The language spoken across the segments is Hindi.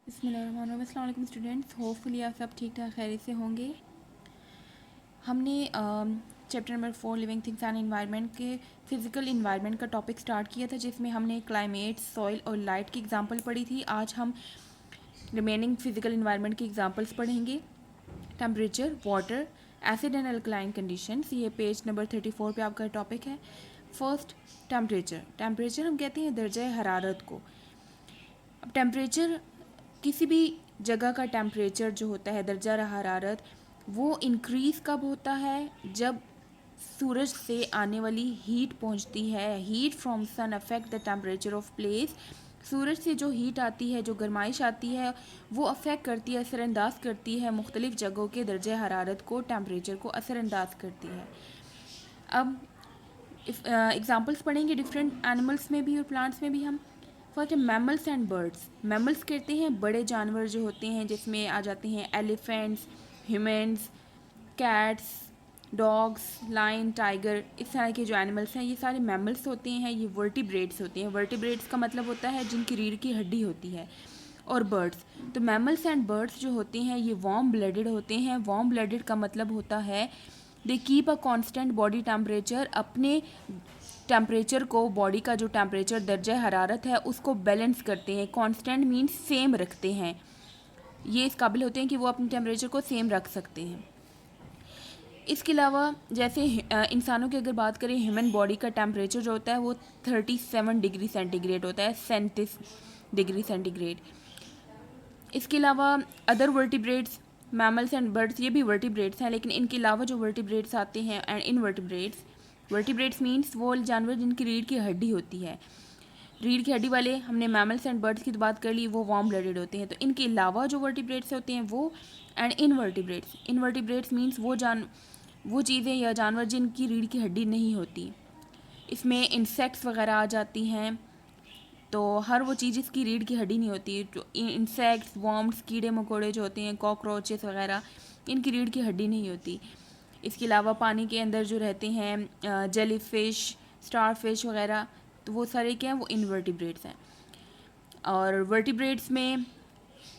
बिस्मिल्लाहिर्रहमानिर्रहीम। अस्सलाम वालेकुम स्टूडेंट्स, होपफुली आप सब ठीक ठाक खैरियत से होंगे। हमने chapter number 4 living things and environment के फिज़िकल एनवायरनमेंट का टॉपिक स्टार्ट किया था, जिसमें हमने क्लाइमेट, सॉइल और लाइट की एग्जांपल पढ़ी थी। आज हम रिमेनिंग फिज़िकल एनवायरनमेंट की एग्जांपल्स पढ़ेंगे। Temperature, water, acid and alkaline conditions, ये पेज नंबर 34 पे आपका टॉपिक है। First, temperature. टेम्परेचर हम कहते हैं दर्जा हरारत को। अब टेम्परेचर, किसी भी जगह का टेम्परेचर जो होता है, दर्जा हरारत, वो इंक्रीज़ कब होता है? जब सूरज से आने वाली हीट पहुंचती है। Heat from sun affect the temperature of place. सूरज से जो हीट आती है, जो गर्माइश आती है, वो अफेक्ट करती है, असरअंदाज करती है मुख्तलिफ़ जगहों के दर्जा हरारत को, टेम्परेचर को असरअंदाज करती है। अब एग्ज़ाम्पल्स पढ़ेंगे डिफरेंट एनिमल्स में भी और प्लांट्स में भी हम। फर्स्ट है मैमल्स एंड बर्ड्स। मैमल्स कहते हैं बड़े जानवर जो होते हैं, जिसमें आ जाते हैं elephants, humans, cats, dogs, lion, tiger. इस तरह के जो एनिमल्स हैं, ये सारे मैमल्स होते हैं। ये वर्टिब्रेट्स होते हैं। वर्टिब्रेट्स का मतलब होता है जिनकी रीढ़ की हड्डी होती है। और बर्ड्स, तो मैमल्स एंड बर्ड्स जो होते हैं, ये वार्म ब्लडेड होते हैं। वार्म ब्लडेड का मतलब होता है they keep a constant body temperature. अपने टेम्परेचर को, बॉडी का जो टेम्परेचर दर्जा हरारत है, उसको बैलेंस करते हैं। कांस्टेंट मीन्स सेम रखते हैं। ये इस काबिल होते हैं कि वो अपने टेम्परेचर को सेम रख सकते हैं। इसके अलावा जैसे इंसानों की अगर बात करें, ह्यूमन बॉडी का टेम्परेचर जो होता है वो 37 डिग्री सेंटीग्रेड होता है, 37 डिग्री सेंटीग्रेड। इसके अलावा other vertebrates, mammals and birds, ये भी वर्टिब्रेट्स हैं, लेकिन इनके अलावा जो वर्टिब्रेट्स आते हैं एंड इनवर्टिब्रेट्स। वर्टिब्रेट्स मीन्स वो जानवर जिनकी रीढ़ की हड्डी होती है। रीढ़ की हड्डी वाले हमने मैमल्स एंड बर्ड्स की तो बात कर ली, वो वार्म ब्लडेड होते हैं। तो इनके अलावा जो वर्टिब्रेट्स होते हैं वो एंड इनवर्टिब्रेट्स। इनवर्टिब्रेट्स मीन्स वो चीज़ें या जानवर जिनकी रीढ़ की हड्डी नहीं होती। इसमें इंसेक्ट्स वगैरह आ जाती हैं। तो हर वो चीज़ जिसकी रीढ़ की हड्डी नहीं होती, जो इंसेक्ट्स, वर्म्स, कीड़े मकोड़े जो होते हैं, कॉकरोचेस वगैरह, इनकी रीढ़ की हड्डी नहीं होती। इसके अलावा पानी के अंदर जो रहते हैं जेली फिश, स्टार फिश वगैरह, तो वो सारे क्या हैं, वो इनवर्टिब्रेट्स हैं। और वर्टिब्रेट्स में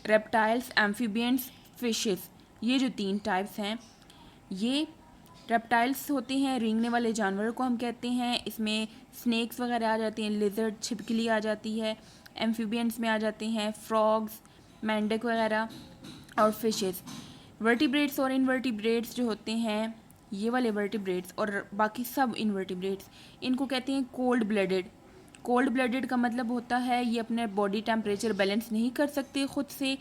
रेप्टाइल्स, एम्फीबियंस, फिशेस, ये जो 3 टाइप्स हैं, ये रेप्टाइल्स होते हैं, रेंगने वाले जानवरों को हम कहते हैं। इसमें स्नेक्स वगैरह आ जाती हैं, लिजर्ड, छिपकली आ जाती है। एम्फीबियंस में आ जाते हैं फ्रॉग्स, मेंढक वगैरह, और फिशेस। वर्टिब्रेट्स और इनवर्टिब्रेट्स जो होते हैं, ये वाले वर्टिब्रेट्स और बाकी सब इनवर्टिब्रेट्स, इनको कहते हैं कोल्ड ब्लडेड। कोल्ड ब्लडेड का मतलब होता है ये अपने बॉडी टेम्परेचर बैलेंस नहीं कर सकते खुद से।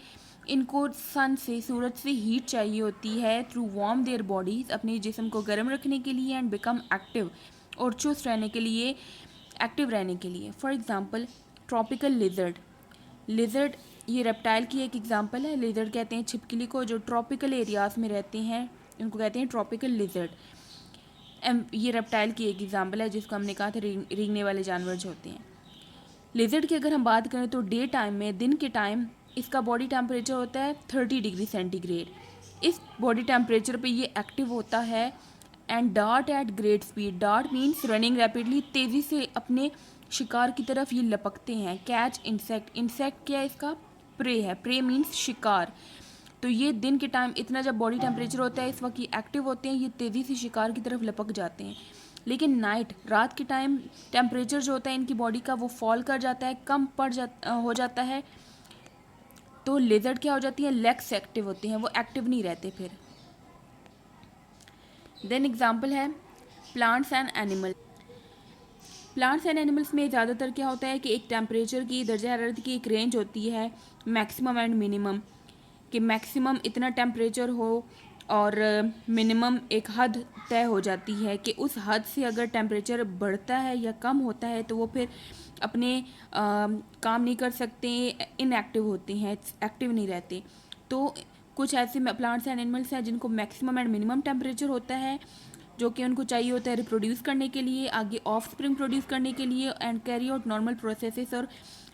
इनको सन से, सूरज से हीट चाहिए होती है थ्रू वार्म देयर बॉडीज, अपने जिस्म को गर्म रखने के लिए, एंड बिकम एक्टिव, और चुस्त रहने के लिए, एक्टिव रहने के लिए। For example tropical lizard. Lizard ये रेप्टाइल की एक एग्जांपल है। लिजर्ड कहते हैं छिपकली को, जो ट्रॉपिकल एरियाज में रहते हैं, इनको कहते हैं ट्रॉपिकल लिजर्ड। ये रेप्टाइल की एक एग्जांपल है, जिसको हमने कहा था रेंगने वाले जानवर जो होते हैं। लिजर्ड की अगर हम बात करें तो डे टाइम में, दिन के टाइम, इसका बॉडी टेम्परेचर होता है 30 डिग्री सेंटीग्रेड। इस बॉडी टेम्परेचर पे ये एक्टिव होता है and dart at great speed. Dart means running rapidly, तेज़ी से अपने शिकार की तरफ ये लपकते हैं। कैच इंसेक्ट, इंसेक्ट क्या है, इसका प्रे है। प्रे मीन्स शिकार। तो ये दिन के टाइम इतना जब बॉडी टेम्परेचर होता है, इस वक्त ये एक्टिव होते हैं, ये तेज़ी से शिकार की तरफ लपक जाते हैं। लेकिन नाइट, रात के टाइम, टेम्परेचर जो होता है इनकी बॉडी का वो फॉल कर जाता है, कम हो जाता है। तो लेजर्ड क्या हो जाती है, लेग्स एक्टिव होते हैं, वो एक्टिव नहीं रहते फिर। देन एग्जाम्पल है plants and animal. Plants and animals में ज़्यादातर क्या होता है कि एक टेम्परेचर की, दर्जा हरारत की एक रेंज होती है, मैक्सिमम एंड मिनिमम, कि मैक्सिमम इतना टेम्परेचर हो और मिनिमम एक हद तय हो जाती है कि उस हद से अगर टेम्परेचर बढ़ता है या कम होता है तो वो फिर अपने काम नहीं कर सकते, इनएक्टिव होते हैं, एक्टिव नहीं रहते। तो कुछ ऐसे प्लांट्स एंड एनिमल्स हैं जिनको मैक्सिमम एंड मिनिमम टेम्परेचर होता है, जो कि उनको चाहिए होता है रिप्रोड्यूस करने के लिए, आगे ऑफ स्प्रिंग प्रोड्यूस करने के लिए, and carry out normal processes, और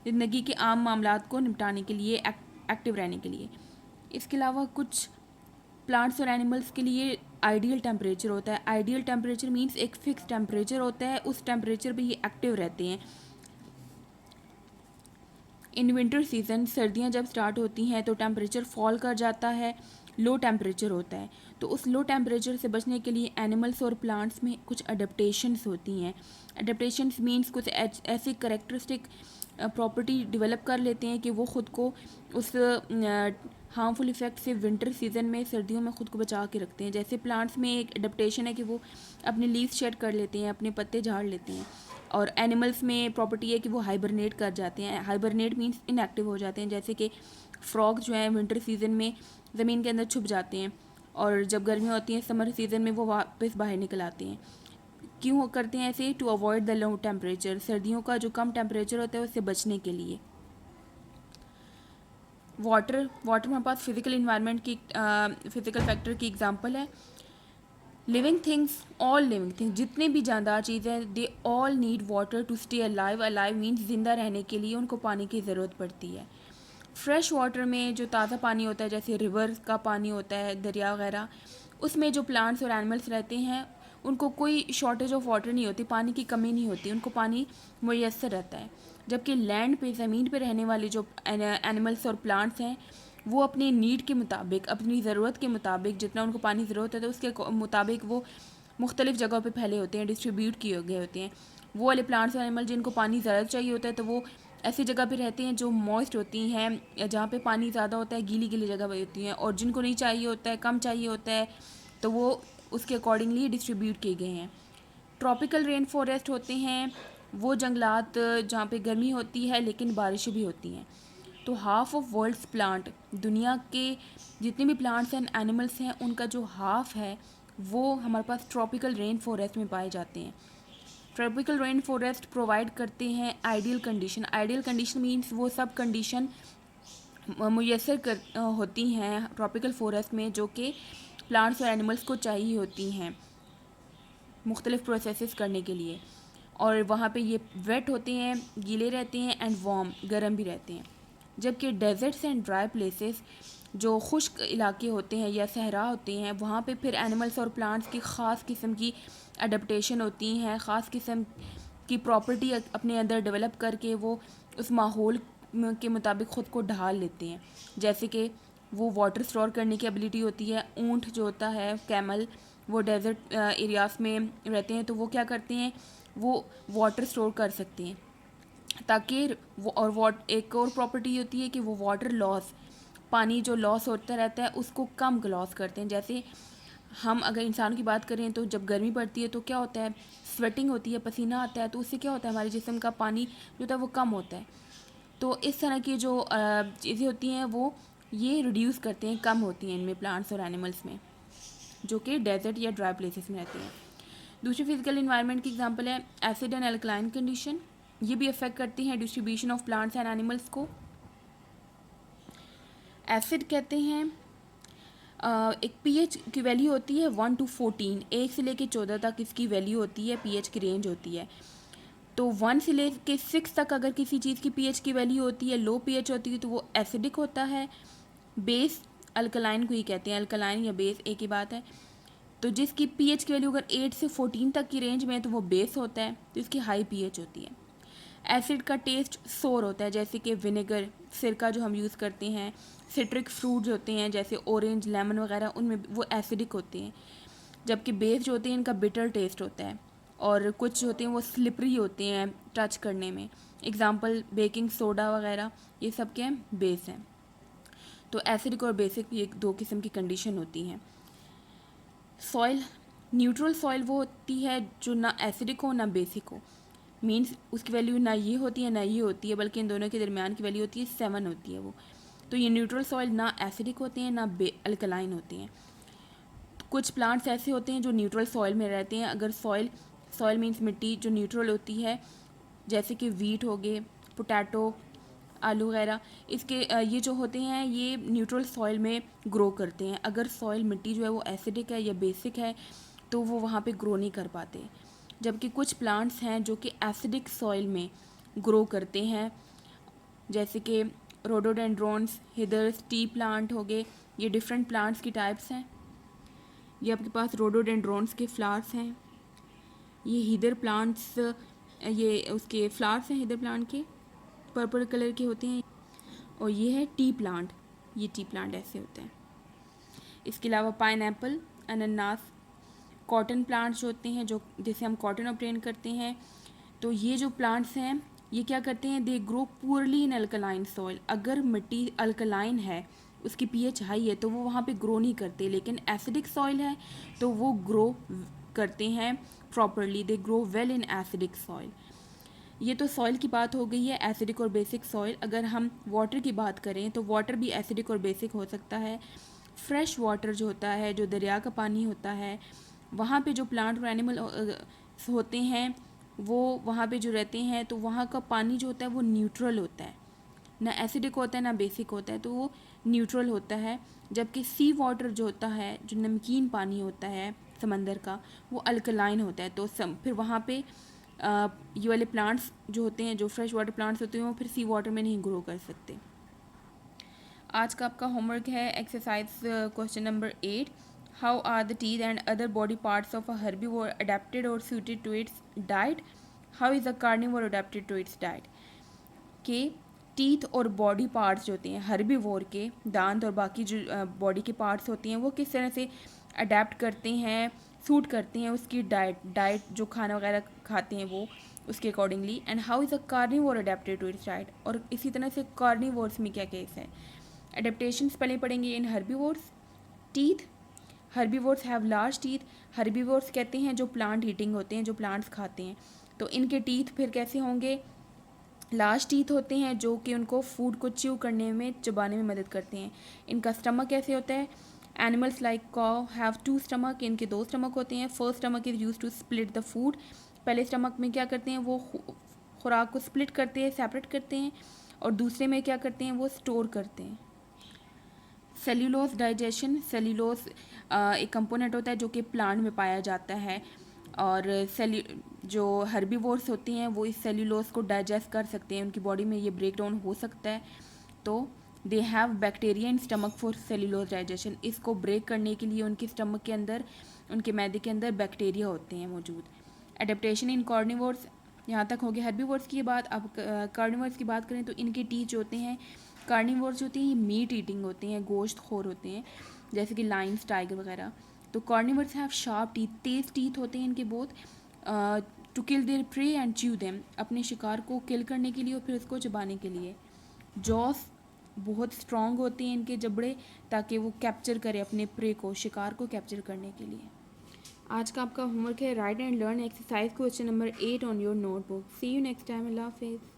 ज़िंदगी के आम मामलात को निपटाने के लिए, एक्टिव रहने के लिए। इसके अलावा कुछ प्लांट्स और एनिमल्स के लिए आइडियल टेम्परेचर होता है। आइडियल टेम्परेचर मीन्स एक फिक्स टेम्परेचर होता है, उस टेम्परेचर पे ये एक्टिव रहते हैं। इन विंटर सीज़न सर्दियाँ जब स्टार्ट होती हैं तो टेम्परेचर फॉल कर जाता है, लो टेम्परेचर होता है। तो उस लो टेम्परेचर से बचने के लिए एनिमल्स और प्लांट्स में कुछ अडेप्टेशंस होती हैं। अडेप्टेशंस मीन्स कुछ ऐसी करेक्टरिस्टिक प्रॉपर्टी डेवलप कर लेते हैं कि वो ख़ुद को उस हार्मफुल इफ़ेक्ट से विंटर सीज़न में, सर्दियों में ख़ुद को बचा के रखते हैं। जैसे प्लांट्स में एक अडेप्टेशन है कि वो अपने लीव्स शेड कर लेते हैं, अपने पत्ते झाड़ लेते हैं। और एनिमल्स में प्रॉपर्टी है कि वो हाइबरनेट कर जाते हैं। हाइबरनेट मीन्स इनएक्टिव हो जाते हैं। जैसे कि फ्रॉग जो है विंटर सीज़न में ज़मीन के अंदर छुप जाते हैं और जब गर्मी होती है समर सीज़न में वो वापस बाहर निकल आते हैं। क्यों करते हैं ऐसे? To avoid the low temperature, सर्दियों का जो कम टेम्परेचर होता है उससे बचने के लिए। वाटर हमारे पास फिज़िकल इन्वायरमेंट की फिज़िकल फैक्टर की एग्जांपल है। Living things, all living things, जितने भी जानदार चीज़ें, they all need water to stay alive. Alive means ज़िंदा रहने के लिए उनको पानी की ज़रूरत पड़ती है। फ्रेश वाटर में जो ताज़ा पानी होता है, जैसे रिवर का पानी होता है, दरिया वगैरह, उसमें जो प्लांट्स और एनिमल्स रहते हैं उनको कोई शॉर्टेज ऑफ वाटर नहीं होती, पानी की कमी नहीं होती, उनको पानी मुयस्सर रहता है। जबकि लैंड पे, ज़मीन पे रहने वाले जो एनिमल्स और प्लांट्स हैं वो अपने नीड के मुताबिक, अपनी ज़रूरत के मुताबिक, जितना उनको पानी ज़रूरत है तो उसके मुताबिक वो मुख्तलिफ़ जगहों पे फैले होते हैं, डिस्ट्रीब्यूट किए गए होते हैं। वो वाले प्लांट्स और एनिमल जिनको पानी ज़्यादा चाहिए होता है तो वो ऐसी जगह पे रहते हैं जो मॉइस्ट होती हैं, या जहाँ पे पानी ज़्यादा होता है, गीली गीली जगह पे होती हैं। और जिनको नहीं चाहिए होता है, कम चाहिए होता है, तो वो उसके अकॉर्डिंगली डिस्ट्रीब्यूट किए गए हैं। ट्रॉपिकल रेन फॉरेस्ट होते हैं वो जंगलात जहाँ पे गर्मी होती है लेकिन बारिशें भी होती हैं। तो हाफ ऑफ वर्ल्ड्स प्लांट, दुनिया के जितने भी प्लांट्स एंड एनिमल्स हैं उनका जो हाफ है वो हमारे पास ट्रॉपिकल रेन फॉरेस्ट में पाए जाते हैं। ट्रॉपिकल रेन फॉरेस्ट प्रोवाइड करते हैं ideal condition. Ideal condition means वो सब कंडीशन मुयस्सर कर होती हैं ट्रॉपिकल फॉरेस्ट में जो कि प्लांट्स और एनिमल्स को चाहिए होती हैं मुख्तलिफ़ प्रोसेसेस करने के लिए। और वहाँ पे ये वेट होते हैं, गीले रहते हैं, एंड वार्म, गर्म भी रहते हैं। जबकि डेजर्ट्स एंड ड्राई प्लेसेस, जो खुश्क इलाके होते हैं या सहरा होते हैं, वहाँ पे फिर एनिमल्स और प्लांट्स की ख़ास किस्म की अडेप्टेशन होती हैं, ख़ास किस्म की प्रॉपर्टी अपने अंदर डेवलप करके वो उस माहौल के मुताबिक ख़ुद को ढाल लेते हैं। जैसे कि वो वाटर स्टोर करने की एबिलिटी होती है। ऊँट जो होता है, कैमल, वो डेजर्ट एरियाज़ में रहते हैं तो वो क्या करते हैं, वो वाटर स्टोर कर सकते हैं ताकि वो एक और प्रॉपर्टी होती है कि वो वाटर लॉस, पानी जो लॉस होता रहता है उसको कम लॉस करते हैं। जैसे हम अगर इंसान की बात करें तो जब गर्मी पड़ती है तो क्या होता है, स्वेटिंग होती है, पसीना आता है, तो उससे क्या होता है, हमारे जिस्म का पानी जो होता है वो कम होता है। तो इस तरह की जो चीज़ें होती हैं वो ये रिड्यूस करते हैं, कम होती हैं इनमें, प्लांट्स और एनिमल्स में, जो कि डेजर्ट या ड्राई प्लेसेस में रहते हैं। दूसरी फिजिकल इन्वायरमेंट की एग्जांपल है एसिड एंड अल्कलाइन कंडीशन। ये भी अफेक्ट करती हैं distribution of plants and animals को। एसिड कहते हैं एक पीएच की वैल्यू होती है 1 to 14, 1 से लेके 14 तक इसकी वैल्यू होती है, पीएच की रेंज होती है। तो 1 से लेके 6 तक अगर किसी चीज़ की पीएच की वैल्यू होती है, लो पीएच होती है, तो वो एसिडिक होता है। बेस अल्कलाइन को ही कहते हैं, अल्कलाइन या बेस एक ही बात है। तो जिसकी पीएच की वैल्यू अगर 8 से 14 तक की रेंज में है तो वो बेस होता है, तो इसकी हाई पीएच होती है। एसिड का टेस्ट सोर होता है, जैसे कि विनेगर, सिरका जो हम यूज़ करते हैं, सिट्रिक फ्रूट्स होते हैं जैसे ऑरेंज, लेमन वगैरह, उनमें वो एसिडिक होते हैं। जबकि बेस जो होते हैं इनका बिटर टेस्ट होता है, और कुछ जो होते हैं वो स्लिपरी होते हैं टच करने में। एग्जांपल बेकिंग सोडा वगैरह, ये सब क्या है, बेस हैं। तो एसिडिक और बेसिक ये दो किस्म की कंडीशन होती हैं। सॉइल, न्यूट्रल सॉइल वो होती है जो ना एसिडिक हो ना बेसिक हो, मीन्स उसकी वैल्यू ना ये होती है ना ये होती है, बल्कि इन दोनों के दरमियान की वैल्यू होती है 7 होती है वो। तो ये न्यूट्रल सॉइल ना एसिडिक होते हैं ना अल्कलाइन होते हैं। कुछ प्लांट्स ऐसे होते हैं जो न्यूट्रल सॉइल में रहते हैं। अगर सॉइल मीन्स मिट्टी जो न्यूट्रल होती है, जैसे कि वीट हो गए, पोटैटो, आलू वगैरह, इसके ये जो होते हैं ये न्यूट्रल सॉइल में ग्रो करते हैं। अगर सॉइल मिट्टी जो है वो एसिडिक है या बेसिक है तो वो वहाँ पे ग्रो नहीं कर पाते। जबकि कुछ प्लांट्स हैं जो कि एसिडिक सॉइल में ग्रो करते हैं, जैसे कि रोडोडेंड्रॉन्स, हिदर्स, टी प्लांट हो गए। ये डिफरेंट प्लांट्स की टाइप्स हैं। ये आपके पास रोडोडेंड्रॉन्स के फ्लावर्स हैं। ये हिदर प्लांट्स, ये उसके फ्लावर्स हैं हिदर प्लांट के, पर्पल कलर के होते हैं। और ये है टी प्लांट, ये टी प्लांट ऐसे होते हैं। इसके अलावा पाइनएप्पल, अनानास, कॉटन प्लांट्स जो होते हैं, जो जिसे हम कॉटन ऑब्टेन करते हैं, तो ये जो प्लांट्स हैं ये क्या करते हैं, they grow poorly in alkaline soil. अगर मिट्टी अल्कलाइन है, उसकी पीएच हाई है, तो वो वहाँ पे ग्रो नहीं करते, लेकिन एसिडिक सॉइल है तो वो ग्रो करते हैं properly, they grow well in acidic soil. ये तो सॉइल की बात हो गई है, एसिडिक और बेसिक सॉइल। अगर हम वाटर की बात करें तो वाटर भी एसिडिक और बेसिक हो सकता है। फ्रेश वाटर जो होता है, जो दरिया का पानी होता है, वहाँ पे जो प्लांट और एनिमल होते हैं वो वहाँ पे जो रहते हैं, तो वहाँ का पानी जो होता है वो न्यूट्रल होता है, ना एसिडिक होता है ना बेसिक होता है, तो वो न्यूट्रल होता है। जबकि सी वाटर जो होता है, जो नमकीन पानी होता है समंदर का, वो अल्कलाइन होता है। तो फिर वहाँ पे ये वाले प्लांट्स जो होते हैं, जो फ्रेश वाटर प्लांट्स होते हैं, वो फिर सी वाटर में नहीं ग्रो कर सकते। आज का आपका होमवर्क है exercise question number 8। How are the teeth and other body parts of a herbivore adapted or suited to its diet? How is a carnivore adapted to its diet? के टीथ और बॉडी पार्ट्स जो होते हैं हर्बीवोर के, दांत और बाकी जो बॉडी के पार्ट्स होते हैं, वो किस तरह से अडेप्ट करते हैं, सूट करते हैं उसकी डाइट जो खाना वगैरह खाते हैं वो उसके accordingly. And how is a carnivore adapted to its diet, और इसी तरह से कार्निवोर्स में क्या केस है। एडेप्टेशंस पहले पढ़ेंगे in herbivores. Teeth, herbivores have large teeth. Herbivores कहते हैं जो प्लांट ईटिंग होते हैं, जो प्लांट्स खाते हैं, तो इनके टीथ फिर कैसे होंगे, लार्ज टीथ होते हैं जो कि उनको फूड को च्यू करने में, चबाने में मदद करते हैं। इनका स्टमक कैसे होता है, animals like cow have 2 stomach, इनके 2 स्टमक होते हैं। First stomach is use to split the food, पहले स्टमक में क्या करते हैं, वो खुराक को स्प्लिट करते हैं, सेपरेट करते हैं, और दूसरे में क्या करते हैं, वो स्टोर करते हैं। सेल्यूलोज डाइजेशन, सेल्यूलोज एक कंपोनेंट होता है जो कि प्लांट में पाया जाता है, और जो हर्बीवोर्स होते हैं वो इस सेल्यूलोज को डाइजेस्ट कर सकते हैं, उनकी बॉडी में ये ब्रेक डाउन हो सकता है। तो they have bacteria in stomach for cellulose digestion, इसको ब्रेक करने के लिए उनके स्टमक के अंदर, उनके मैदे के अंदर बैक्टीरिया होते हैं मौजूद। एडेप्टेशन इन कार्निवोर्स, यहाँ तक हो गया हर्बीवोर्स की बात। अब कार्निवोर्स की बात करें तो इनके टीथ जो होते हैं, कार्निवोर्स होते हैं ये मीट ईटिंग होते हैं, गोश्त खोर होते हैं, जैसे कि लाइन्स, टाइगर वगैरह। तो कार्निवोर्स हैव शार्प टीथ, तेज टीथ होते हैं इनके बहुत, to kill their prey and chew them, अपने शिकार को किल करने के लिए और फिर उसको चबाने के लिए। जॉस बहुत स्ट्रॉन्ग होते हैं इनके जबड़े, ताकि वो कैप्चर करे अपने प्रे को, शिकार को कैप्चर करने के लिए। आज का आपका होमवर्क है write and learn exercise question number 8 on your notebook. See you next time, अल्लाह हाफिज़।